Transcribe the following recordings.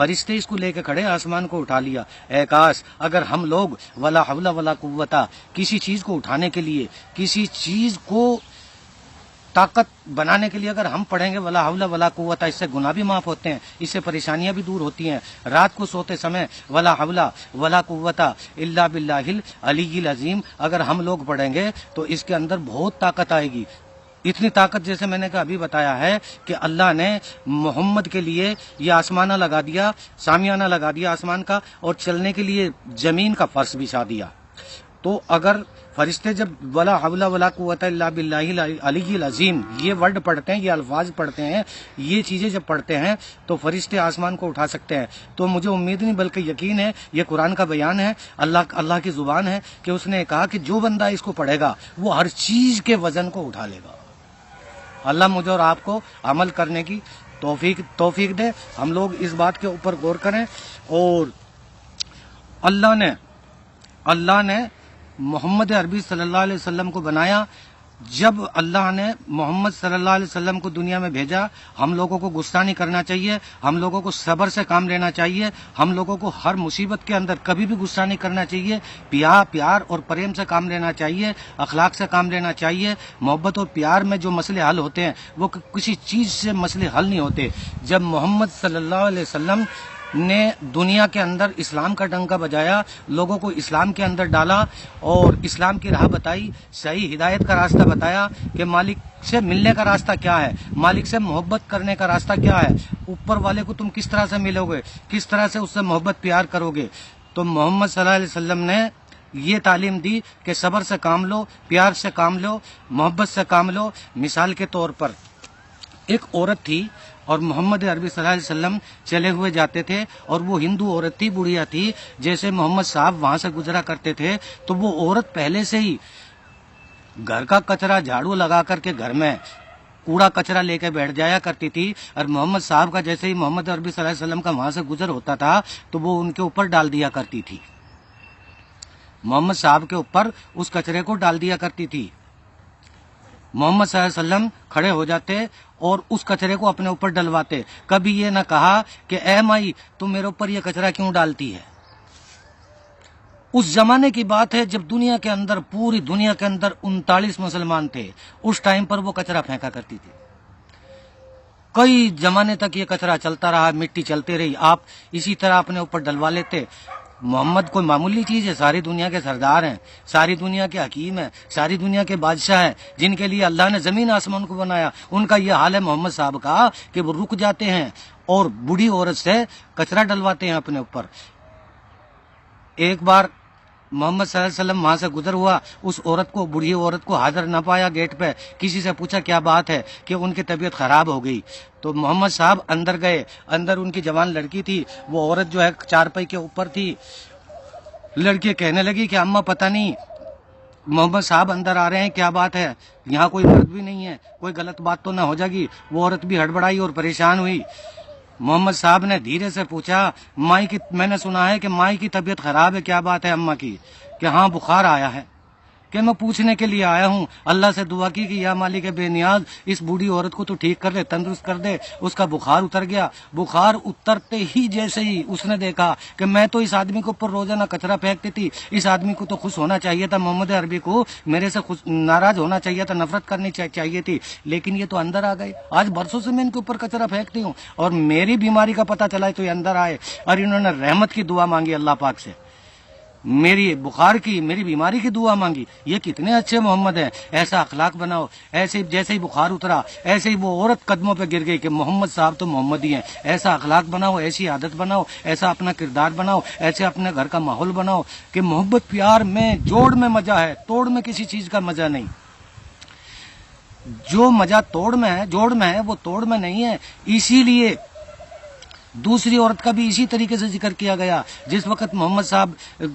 فرشتے اس کو لے کے کھڑے، آسمان کو اٹھا لیا۔ اے کاش اگر ہم لوگ ولا حول ولا قوت، کسی چیز کو اٹھانے کے لیے، کسی چیز کو طاقت بنانے کے لیے اگر ہم پڑھیں گے ولا حول ولا قوت، اس سے گناہ بھی معاف ہوتے ہیں، اس سے پریشانیاں بھی دور ہوتی ہیں۔ رات کو سوتے سمے ولا حول ولا قوت الا باللہ العلی العظیم اگر ہم لوگ پڑھیں گے تو اس کے اندر بہت طاقت آئے گی۔ اتنی طاقت جیسے میں نے ابھی بتایا ہے کہ اللہ نے محمد کے لیے یہ آسمانہ لگا دیا، سامیانہ لگا دیا آسمان کا، اور چلنے کے لیے زمین کا فرش بچھا دیا۔ تو اگر فرشتے جب ولا حول ولا قوت الا باللہ العلی العظیم یہ ورڈ پڑھتے ہیں، یہ الفاظ پڑھتے ہیں، یہ چیزیں جب پڑھتے ہیں تو فرشتے آسمان کو اٹھا سکتے ہیں۔ تو مجھے امید نہیں بلکہ یقین ہے، یہ قرآن کا بیان ہے، اللہ کی زبان ہے کہ اس نے کہا کہ جو بندہ اس کو پڑھے گا وہ ہر چیز کے وزن کو اٹھا لے گا۔ اللہ مجھے اور آپ کو عمل کرنے کی توفیق دے۔ ہم لوگ اس بات کے اوپر غور کریں۔ اور اللہ نے محمد عربی صلی اللہ علیہ وسلم کو بنایا۔ جب اللہ نے محمد صلی اللہ علیہ وسلم کو دنیا میں بھیجا، ہم لوگوں کو غصہ نہیں کرنا چاہیے، ہم لوگوں کو صبر سے کام لینا چاہیے، ہم لوگوں کو ہر مصیبت کے اندر کبھی بھی غصہ نہیں کرنا چاہیے، پیار اور پریم سے کام لینا چاہیے، اخلاق سے کام لینا چاہیے۔ محبت اور پیار میں جو مسئلے حل ہوتے ہیں وہ کسی چیز سے مسئلے حل نہیں ہوتے۔ جب محمد صلی اللہ علیہ وسلم نے دنیا کے اندر اسلام کا ڈنکا بجایا، لوگوں کو اسلام کے اندر ڈالا اور اسلام کی راہ بتائی، صحیح ہدایت کا راستہ بتایا کہ مالک سے ملنے کا راستہ کیا ہے، مالک سے محبت کرنے کا راستہ کیا ہے، اوپر والے کو تم کس طرح سے ملو گے، کس طرح سے اس سے محبت پیار کرو گے۔ تو محمد صلی اللہ علیہ وسلم نے یہ تعلیم دی کہ صبر سے کام لو، پیار سے کام لو، محبت سے کام لو۔ مثال کے طور پر ایک عورت تھی اور محمد عربی صلی اللہ علیہ وسلم چلے ہوئے جاتے تھے، اور وہ ہندو عورت تھی، بڑھیا تھی۔ جیسے محمد صاحب وہاں سے گزرا کرتے تھے تو وہ عورت پہلے سے ہی گھر کا کچرا جھاڑو لگا کر کے گھر میں کوڑا کچرا لے کے بیٹھ جایا کرتی تھی، اور محمد صاحب کا جیسے ہی محمد عربی صلی اللہ علیہ وسلم کا وہاں سے گزر ہوتا تھا تو وہ ان کے اوپر ڈال دیا کرتی تھی، محمد صاحب کے اوپر اس کچرے کو ڈال دیا کرتی تھی۔ محمد صلی اللہ علیہ وسلم کھڑے ہو جاتے اور اس کچرے کو اپنے اوپر ڈلواتے، کبھی یہ نہ کہا کہ اے مائی تم میرے اوپر یہ کچرا کیوں ڈالتی ہے۔ اس زمانے کی بات ہے جب دنیا کے اندر، پوری دنیا کے اندر 39 مسلمان تھے، اس ٹائم پر وہ کچرا پھینکا کرتی تھی۔ کئی زمانے تک یہ کچرا چلتا رہا، مٹی چلتی رہی، آپ اسی طرح اپنے اوپر ڈلوا لیتے۔ محمد کوئی معمولی چیز ہے، ساری دنیا کے سردار ہیں، ساری دنیا کے حکیم ہیں، ساری دنیا کے بادشاہ ہیں، جن کے لیے اللہ نے زمین آسمان کو بنایا۔ ان کا یہ حال ہے محمد صاحب کا کہ وہ رک جاتے ہیں اور بوڑھی عورت سے کچرا ڈلواتے ہیں اپنے اوپر۔ ایک بار محمد صلی اللہ علیہ وسلم وہاں سے گزر ہوا، اس عورت کو، بوڑھی عورت کو حاضر نہ پایا گیٹ پہ، کسی سے پوچھا کیا بات ہے کہ ان کی طبیعت خراب ہو گئی۔ تو محمد صاحب اندر گئے، اندر ان کی جوان لڑکی تھی، وہ عورت جو ہے چارپائی کے اوپر تھی۔ لڑکی کہنے لگی کہ اماں پتہ نہیں محمد صاحب اندر آ رہے ہیں، کیا بات ہے، یہاں کوئی مرد بھی نہیں ہے، کوئی غلط بات تو نہ ہو جائے گی۔ وہ عورت بھی ہڑبڑائی اور پریشان ہوئی۔ محمد صاحب نے دھیرے سے پوچھا، مائی کی، میں نے سنا ہے کہ مائی کی طبیعت خراب ہے، کیا بات ہے اماں کی؟ کہ ہاں بخار آیا ہے۔ کہ میں پوچھنے کے لیے آیا ہوں، اللہ سے دعا کی کہ یا مالک بے نیاز اس بوڑھی عورت کو تو ٹھیک کر دے، تندرست کر دے۔ اس کا بخار اتر گیا۔ بخار اترتے ہی جیسے ہی اس نے دیکھا کہ میں تو اس آدمی کے اوپر روزانہ کچرا پھینکتی تھی، اس آدمی کو تو خوش ہونا چاہیے تھا، محمد عربی کو میرے سے ناراض ہونا چاہیے تھا، نفرت کرنی چاہیے تھی، لیکن یہ تو اندر آ گئے۔ آج برسوں سے میں ان کے اوپر کچرا پھینکتی ہوں اور میری بیماری کا پتہ چلا تو یہ اندر آئے، اور انہوں نے رحمت کی دعا مانگی اللہ پاک سے، میری بخار کی، میری بیماری کی دعا مانگی۔ یہ کتنے اچھے محمد ہیں۔ ایسا اخلاق بناؤ، ایسے جیسے ہی بخار اترا ایسے ہی وہ عورت قدموں پہ گر گئی کہ محمد صاحب تو محمد ہی ہیں۔ ایسا اخلاق بناؤ، ایسی عادت بناؤ، ایسا اپنا کردار بناؤ، ایسے اپنے گھر کا ماحول بناؤ کہ محبت پیار میں، جوڑ میں مزہ ہے، توڑ میں کسی چیز کا مزہ نہیں۔ جو مزہ توڑ میں ہے، جوڑ میں ہے، وہ توڑ میں نہیں ہے۔ اسی لیے دوسری عورت کا بھی اسی طریقے سے ذکر کیا گیا۔ جس وقت محمد صاحب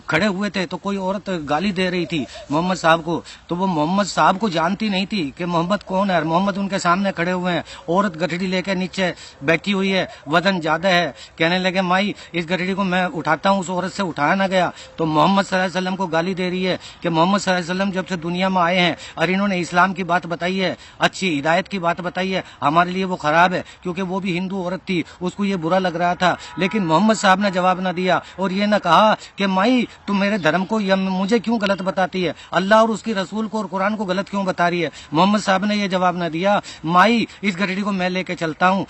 کھڑے ہوئے تھے تو کوئی عورت گالی دے رہی تھی محمد صاحب کو، تو وہ محمد صاحب کو جانتی نہیں تھی کہ محمد کون ہے، اور محمد ان کے سامنے کھڑے ہوئے ہیں۔ عورت گٹھڑی لے کے نیچے بیٹھی ہوئی ہے، وزن زیادہ ہے۔ کہنے لگے مائی اس گٹھڑی کو میں اٹھاتا ہوں، اس عورت سے اٹھایا نہ گیا۔ تو محمد صلی اللہ علیہ وسلم کو گالی دے رہی ہے کہ محمد صلی اللہ علیہ وسلم جب سے دنیا میں آئے ہیں اور انہوں نے اسلام کی بات بتائی ہے، اچھی ہدایت کی بات بتائی ہے، ہمارے لیے وہ خراب ہے، کیونکہ وہ بھی ہندو عورت تھی، اس کو یہ برا لگ رہا تھا، لیکن محمد صاحب نے جواب نہ دیا اور یہ نہ کہا کہ مائی تم میرے دھرم کو یا مجھے کیوں غلط بتاتی ہے، اللہ اور اس کی رسول کو اور قرآن کو غلط کیوں بتا رہی ہے۔ محمد صاحب نے یہ جواب نہ دیا، مائی اس گھڑی کو میں لے کے چلتا ہوں۔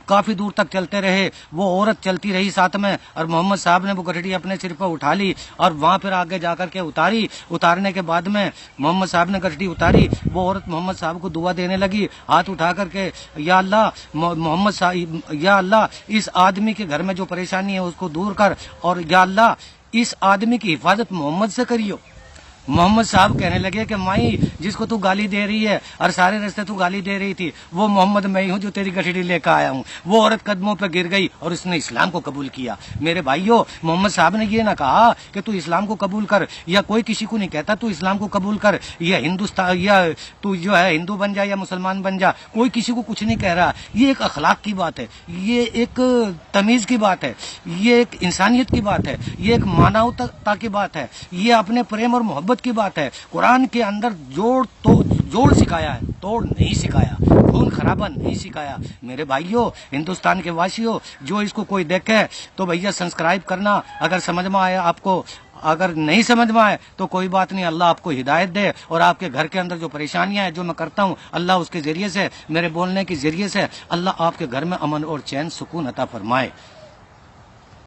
کافی دور تک چلتے رہے، وہ عورت چلتی رہی ساتھ میں، اور محمد صاحب نے وہ گٹھڑی اپنے سر پر اٹھا لی اور وہاں پھر آگے جا کر کے اتاری۔ اتارنے کے بعد میں محمد صاحب نے گٹھڑی اتاری، وہ عورت محمد صاحب کو دعا دینے لگی ہاتھ اٹھا کر کے، یا اللہ محمد صاحب، یا اللہ اس آدمی کے گھر میں جو پریشانی ہے اس کو دور کر، اور یا اللہ اس آدمی کی حفاظت محمد سے کریو۔ محمد صاحب کہنے لگے کہ مائی جس کو تو گالی دے رہی ہے اور سارے رستے تو گالی دے رہی تھی، وہ محمد میں ہی ہوں جو تیری گٹھڑی لے کے آیا ہوں۔ وہ عورت قدموں پہ گر گئی اور اس نے اسلام کو قبول کیا۔ میرے بھائیوں، محمد صاحب نے یہ نہ کہا کہ تو اسلام کو قبول کر، یا کوئی کسی کو نہیں کہتا تو اسلام کو قبول کر، یا ہندوستان یا تو جو ہے ہندو بن جا یا مسلمان بن جا، کوئی کسی کو کچھ نہیں کہہ رہا۔ یہ ایک اخلاق کی بات ہے، یہ ایک تمیز کی بات ہے، یہ ایک انسانیت کی بات ہے، یہ ایک مانوتا کی بات ہے، یہ اپنے پریم اور محبت کی بات ہے۔ قرآن کے اندر جوڑ سکھایا ہے، توڑ نہیں سکھایا، خون خرابہ نہیں سکھایا۔ میرے بھائیوں، ہندوستان کے واسیوں، جو اس کو کوئی دیکھے تو بھیا سبسکرائب کرنا، اگر سمجھ میں آیا آپ کو، اگر نہیں سمجھ میں آئے تو کوئی بات نہیں، اللہ آپ کو ہدایت دے، اور آپ کے گھر کے اندر جو پریشانیاں ہیں جو میں کرتا ہوں، اللہ اس کے ذریعے سے، میرے بولنے کے ذریعے سے اللہ آپ کے گھر میں امن اور چین سکون عطا فرمائے۔